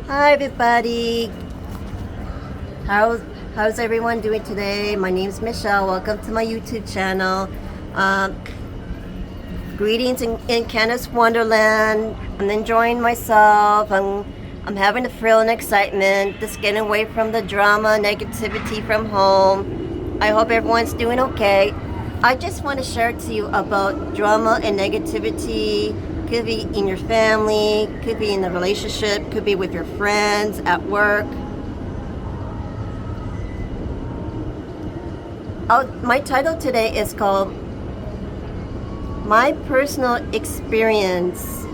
Hi everybody. How's how's everyone doing today? My name's Michelle. Welcome to my YouTube channel. Um, Greetings in Candace Wonderland. I'm enjoying myself. I'm having the thrill and excitement, just getting away from the drama, negativity from home. I hope everyone's doing okay. I just want to share to you about drama and negativity. Could be in your family, could be in a relationship, could be with your friends at work. My title today is called My Personal Experience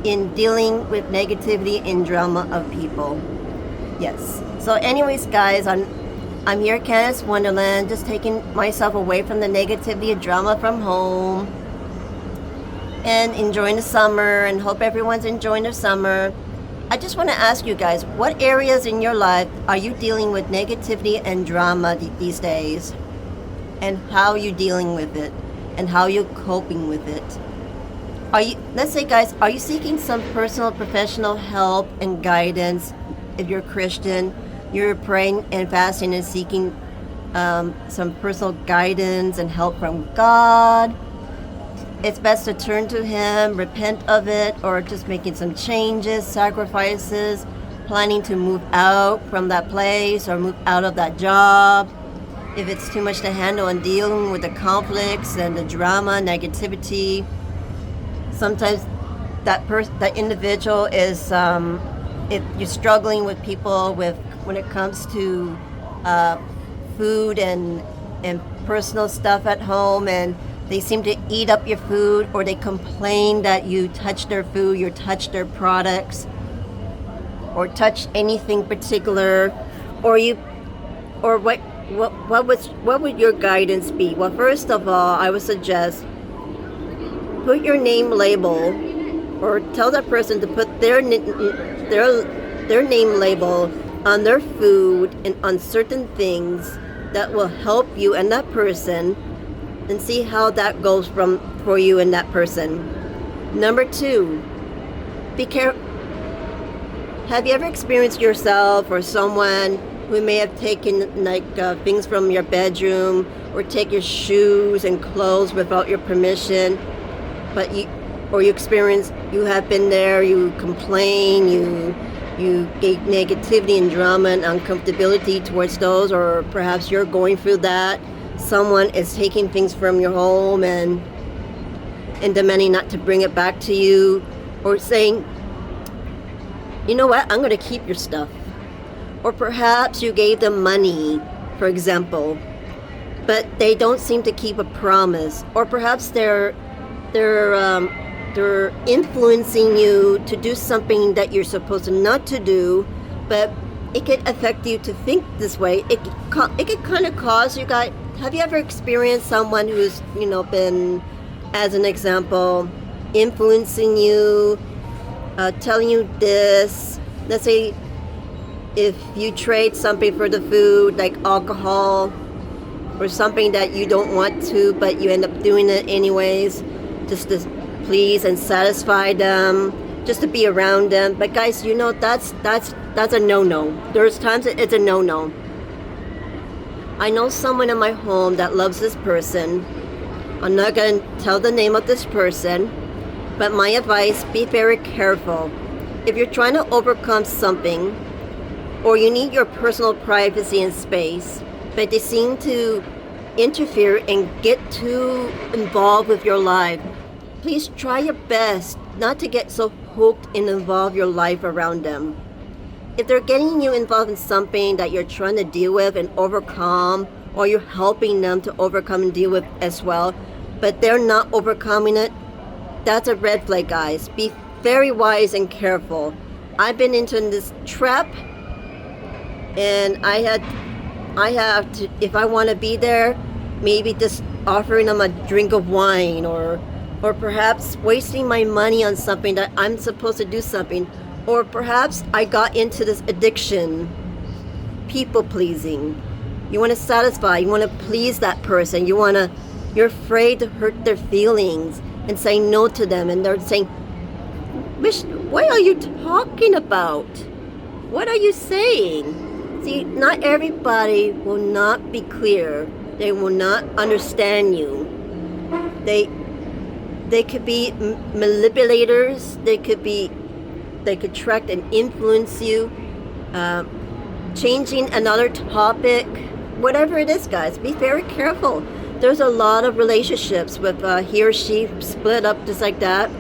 in Dealing with Negativity and Drama of People. Yes. So anyways, guys, I'm here at Candace Wonderland, just taking myself away from the negativity and drama from home and enjoying the summer, and hope everyone's enjoying their summer. I just want to ask you guys, what areas in your life are you dealing with negativity and drama these days? And how are you dealing with it? And how are you coping with it? Let's say guys, are you seeking some personal professional help and guidance? If you're Christian, you're praying and fasting and seeking some personal guidance and help from God. It's best to turn to Him, repent of it, or just making some changes, sacrifices, planning to move out from that place or move out of that job. If it's too much to handle and dealing with the conflicts and the drama, negativity, sometimes that individual is, if you're struggling with people when it comes to food and personal stuff at home, and they seem to eat up your food, or they complain that you touch their food, you touch their products, or touch anything particular, or what would your guidance be? Well, first of all, I would suggest put your name label, or tell that person to put their name label on their food and on certain things that will help you and that person, and see how that goes for you and that person. Number two, be careful. Have you ever experienced yourself or someone who may have taken things from your bedroom, or take your shoes and clothes without your permission, but you have been there, you complain, you gave negativity and drama and uncomfortability towards those, or perhaps you're going through that. Someone is taking things from your home and demanding not to bring it back to you, or saying, you know what, I'm going to keep your stuff. Or perhaps you gave them money, for example, but they don't seem to keep a promise. Or perhaps they're influencing you to do something that you're supposed to not to do, but it could affect you to think this way. It could kind of cause you guys. Have you ever experienced someone who's, been, as an example, influencing you, telling you this? Let's say if you trade something for the food, like alcohol, or something that you don't want to, but you end up doing it anyways, just to please and satisfy them, just to be around them. But guys, that's a no-no. There's times that it's a no-no. I know someone in my home that loves this person. I'm not going to tell the name of this person, but my advice, be very careful. If you're trying to overcome something, or you need your personal privacy and space, but they seem to interfere and get too involved with your life, please try your best not to get so hooked and involve your life around them. If they're getting you involved in something that you're trying to deal with and overcome, or you're helping them to overcome and deal with as well, but they're not overcoming it, that's a red flag, guys. Be very wise and careful. I've been into this trap, and I have to, if I want to be there, maybe just offering them a drink of wine, or perhaps wasting my money on something that I'm supposed to do something. Or perhaps I got into this addiction, people pleasing. You want to satisfy, you want to please that person, you're afraid to hurt their feelings and say no to them, and they're saying, what are you talking about? What are you saying? See, not everybody will not be clear. They will not understand you. They could be manipulators. They could track and influence you. Changing another topic, whatever it is, guys, be very careful. There's a lot of relationships with he or she split up just like that.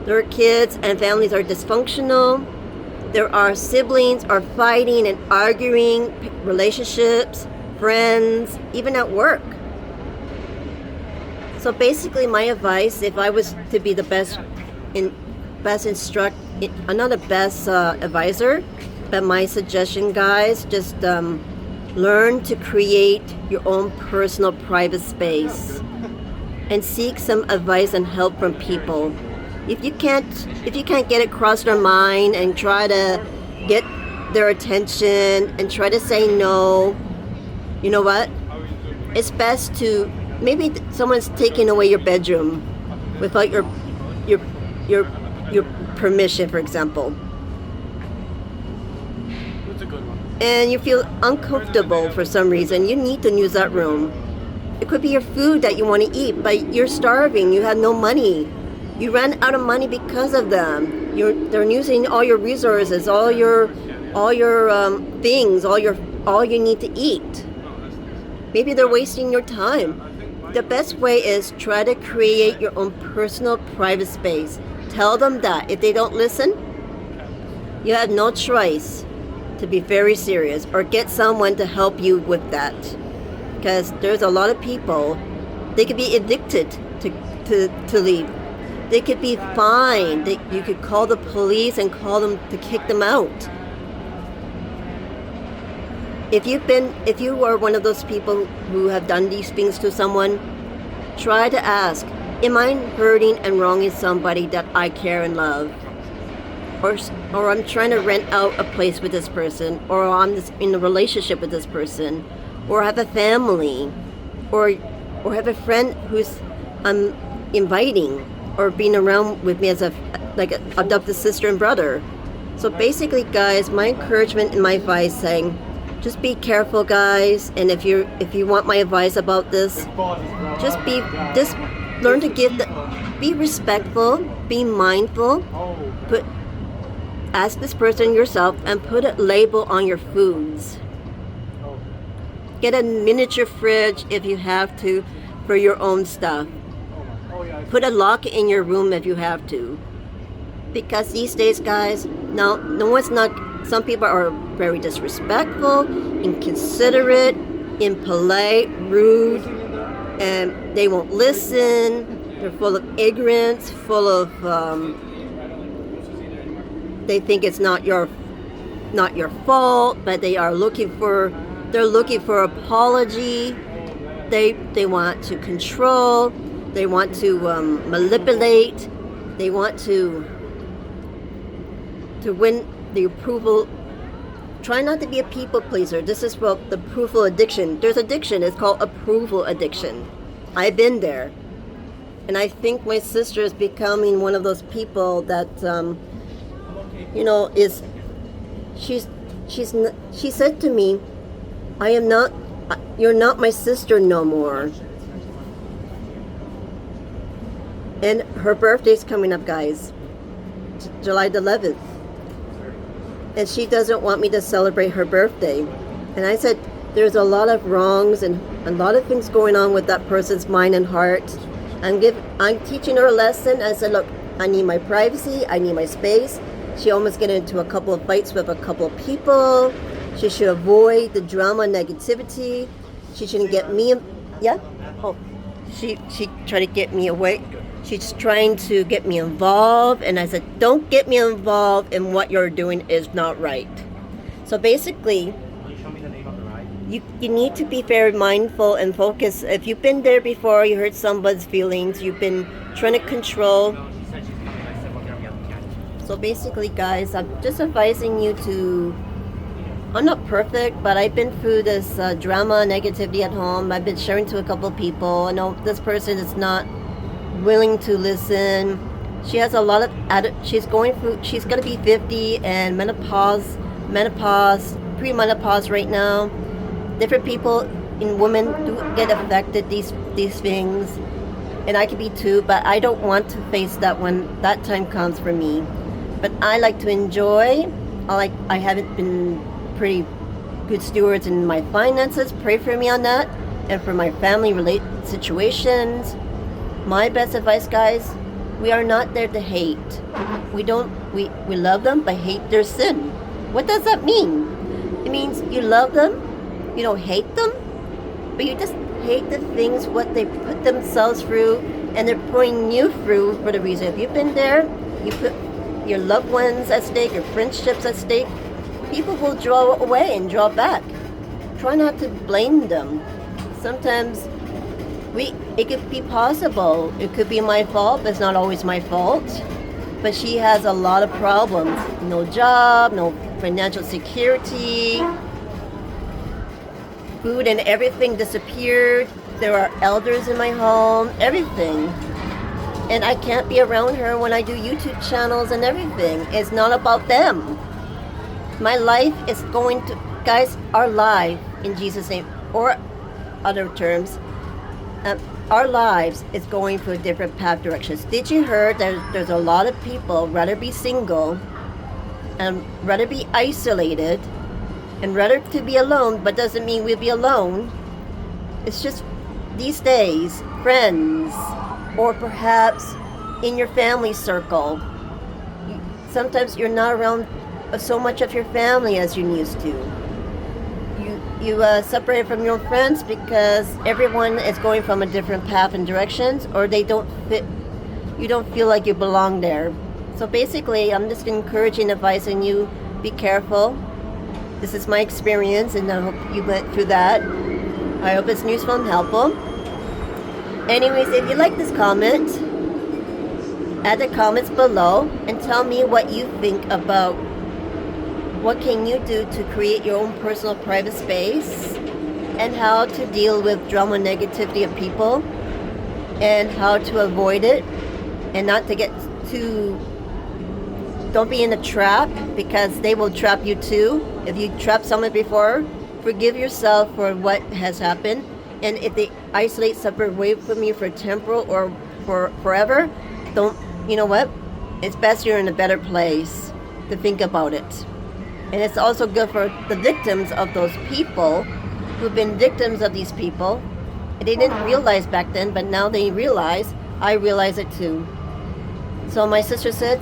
Their kids and families are dysfunctional. There are siblings are fighting and arguing, relationships, friends, even at work. So basically, my advice, if I was to be the best advisor, but my suggestion, guys, just learn to create your own personal private space and seek some advice and help from people. If you can't get across their mind and try to get their attention and try to say no, you know what? It's best to maybe someone's taking away your bedroom without your permission, for example. That's a good one. And you feel uncomfortable for some reason, you need to use that room. It could be your food that you want to eat, but you're starving, you have no money. You ran out of money because of them. They're using all your resources, all your things, all you need to eat. Maybe they're wasting your time. The best way is try to create your own personal private space. Tell them that. If they don't listen, you have no choice to be very serious or get someone to help you with that. Because there's a lot of people, they could be addicted to leave. They could be fined. You could call the police and call them to kick them out. If you are one of those people who have done these things to someone, try to ask, am I hurting and wronging somebody that I care and love? Or I'm trying to rent out a place with this person, or I'm just in a relationship with this person, or have a family, or have a friend who's I'm inviting or being around with me as a adopted sister and brother. So basically, guys, my encouragement and my advice saying, just be careful, guys. And if you want my advice about this, just learn to be respectful, be mindful, ask this person yourself and put a label on your foods. Get a miniature fridge if you have to for your own stuff. Put a lock in your room if you have to. Because these days, guys, some people are very disrespectful, inconsiderate, impolite, rude, and they won't listen. They're full of ignorance, full of they think it's not your fault, but they are looking for apology. They want to control. They want to manipulate. They want to win the approval. Try not to be a people pleaser. This is what the approval addiction. There's addiction. It's called approval addiction. I've been there, and I think my sister is becoming one of those people that she said to me, you're not my sister no more. And her birthday's coming up, guys, July the 11th. And she doesn't want me to celebrate her birthday. And I said, there's a lot of wrongs and a lot of things going on with that person's mind and heart. I'm teaching her a lesson. I said, look, I need my privacy. I need my space. She almost got into a couple of fights with a couple of people. She should avoid the drama and negativity. She shouldn't get me. Yeah? Oh. She tried to get me away. She's trying to get me involved, and I said, don't get me involved in what you're doing is not right. So basically, you need to be very mindful and focused. If you've been there before, you hurt somebody's feelings, you've been trying to control. So basically, guys, I'm just advising you to, I'm not perfect, but I've been through this drama, negativity at home. I've been sharing to a couple of people. I know this person is not willing to listen. She has a lot of she's going to be 50, and menopause menopause, pre-menopause right now. Different people in women do get affected these things, and I could be too, but I don't want to face that when that time comes for me. But I like to enjoy. I haven't been pretty good stewards in my finances. Pray for me on that, and for my family related situations. My best advice, guys, we are not there to hate. We love them but hate their sin. What does that mean? It means you love them, you don't hate them, but you just hate the things what they put themselves through, and they're putting you through for the reason. If you've been there, you put your loved ones at stake, your friendships at stake, people will draw away and draw back. Try not to blame them. Sometimes it could be possible. It could be my fault, but it's not always my fault. But she has a lot of problems. No job, no financial security, food and everything disappeared. There are elders in my home, everything. And I can't be around her when I do YouTube channels and everything. It's not about them. My life is going to, guys, our life, in Jesus' name, or other terms, our lives is going for different path directions. Did you hear there's a lot of people rather be single and rather be isolated and rather to be alone, but doesn't mean we'll be alone. It's just these days, friends, or perhaps in your family circle. Sometimes you're not around so much of your family as you used to. You separate from your friends because everyone is going from a different path and directions, or they don't fit. You don't feel like you belong there. So basically, I'm just encouraging, advising you, be careful. This is my experience, and I hope you went through that. I hope this news will help them. Anyways, if you like this comment, add the comments below and tell me what you think about what can you do to create your own personal private space, and how to deal with drama negativity of people, and how to avoid it, and not to get too, don't be in a trap, because they will trap you too. If you trapped someone before, forgive yourself for what has happened. And if they isolate, separate away from you for temporal or for forever, don't, you know what? It's best you're in a better place to think about it. And it's also good for the victims of those people who've been victims of these people. They didn't realize back then, but now they realize. I realize it too. So my sister said,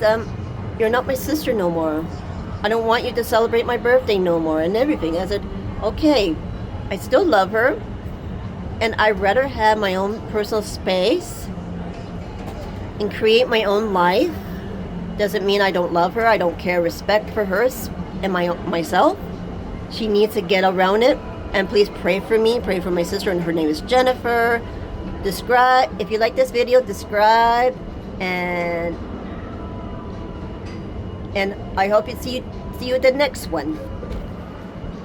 you're not my sister no more. I don't want you to celebrate my birthday no more and everything. I said, okay, I still love her, and I'd rather have my own personal space and create my own life. Doesn't mean I don't love her. I don't care. Respect for her and myself. She needs to get around it. And please pray for me. Pray for my sister, and her name is Jennifer. If you like this video, subscribe, and I hope you see you at the next one.